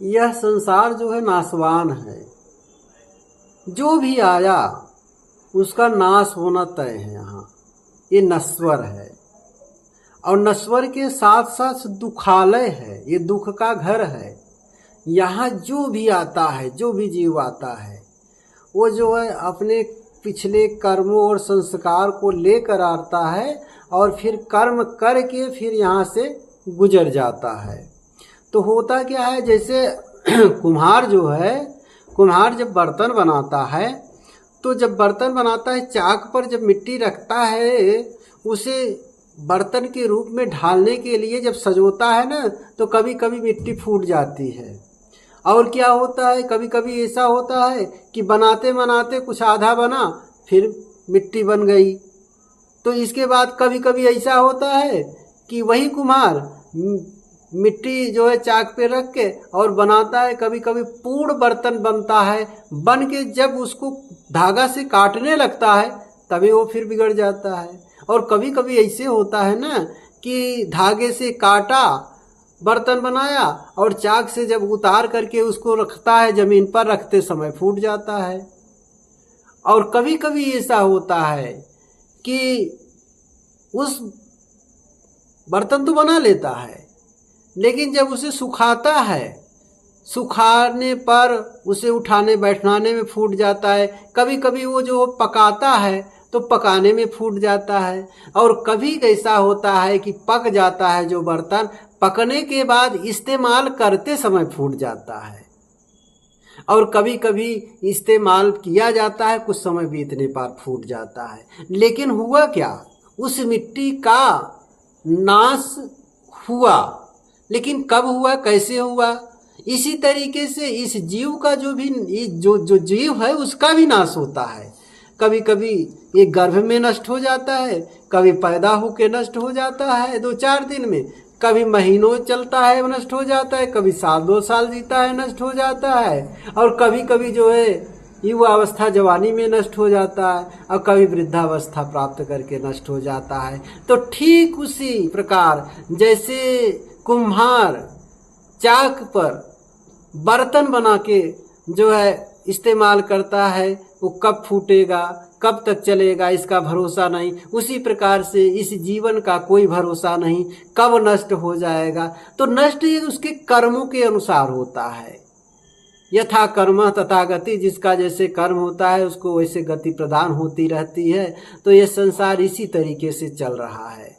यह संसार जो है नाशवान है। जो भी आया उसका नाश होना तय है। यहाँ ये नश्वर है और नश्वर के साथ साथ दुखालय है, ये दुख का घर है। यहाँ जो भी आता है, जो भी जीव आता है, वो जो है अपने पिछले कर्मों और संस्कार को लेकर आता है और फिर कर्म करके फिर यहाँ से गुजर जाता है। तो होता क्या है, जैसे कुम्हार जो है, कुम्हार जब बर्तन बनाता है तो जब बर्तन बनाता है, चाक पर जब मिट्टी रखता है, उसे बर्तन के रूप में ढालने के लिए जब सजोता है ना, तो कभी कभी मिट्टी फूट जाती है। और क्या होता है, कभी कभी ऐसा होता है कि बनाते बनाते कुछ आधा बना, फिर मिट्टी बन गई। तो इसके बाद कभी कभी ऐसा होता है कि वही कुम्हार मिट्टी जो है चाक पे रख के और बनाता है, कभी कभी पूर्ण बर्तन बनता है। बन के जब उसको धागा से काटने लगता है तभी वो फिर बिगड़ जाता है। और कभी कभी ऐसे होता है ना कि धागे से काटा, बर्तन बनाया और चाक से जब उतार करके उसको रखता है, जमीन पर रखते समय फूट जाता है। और कभी कभी ऐसा होता है कि उस बर्तन तो बना लेता है, लेकिन जब उसे सुखाता है, सुखाने पर उसे उठाने बैठाने में फूट जाता है। कभी कभी वो जो पकाता है तो पकाने में फूट जाता है। और कभी ऐसा होता है कि पक जाता है जो बर्तन, पकने के बाद इस्तेमाल करते समय फूट जाता है। और कभी कभी इस्तेमाल किया जाता है, कुछ समय बीतने पर फूट जाता है। लेकिन हुआ क्या, उस मिट्टी का नाश हुआ, लेकिन कब हुआ, कैसे हुआ? इसी तरीके से इस जीव का जो जीव है उसका भी नाश होता है। कभी कभी ये गर्भ में नष्ट हो जाता है, कभी पैदा होके नष्ट हो जाता है 2-4 दिन में, कभी महीनों चलता है नष्ट हो जाता है, कभी 1-2 साल जीता है नष्ट हो जाता है, और कभी कभी जो है युवा अवस्था जवानी में नष्ट हो जाता है, और कभी वृद्धावस्था प्राप्त करके नष्ट हो जाता है। तो ठीक उसी प्रकार जैसे कुम्हार चाक पर बर्तन बना के जो है इस्तेमाल करता है, वो कब फूटेगा, कब तक चलेगा, इसका भरोसा नहीं। उसी प्रकार से इस जीवन का कोई भरोसा नहीं, कब नष्ट हो जाएगा। तो नष्ट ये उसके कर्मों के अनुसार होता है। यथा कर्म तथा गति, जिसका जैसे कर्म होता है उसको वैसे गति प्रदान होती रहती है। तो ये संसार इसी तरीके से चल रहा है।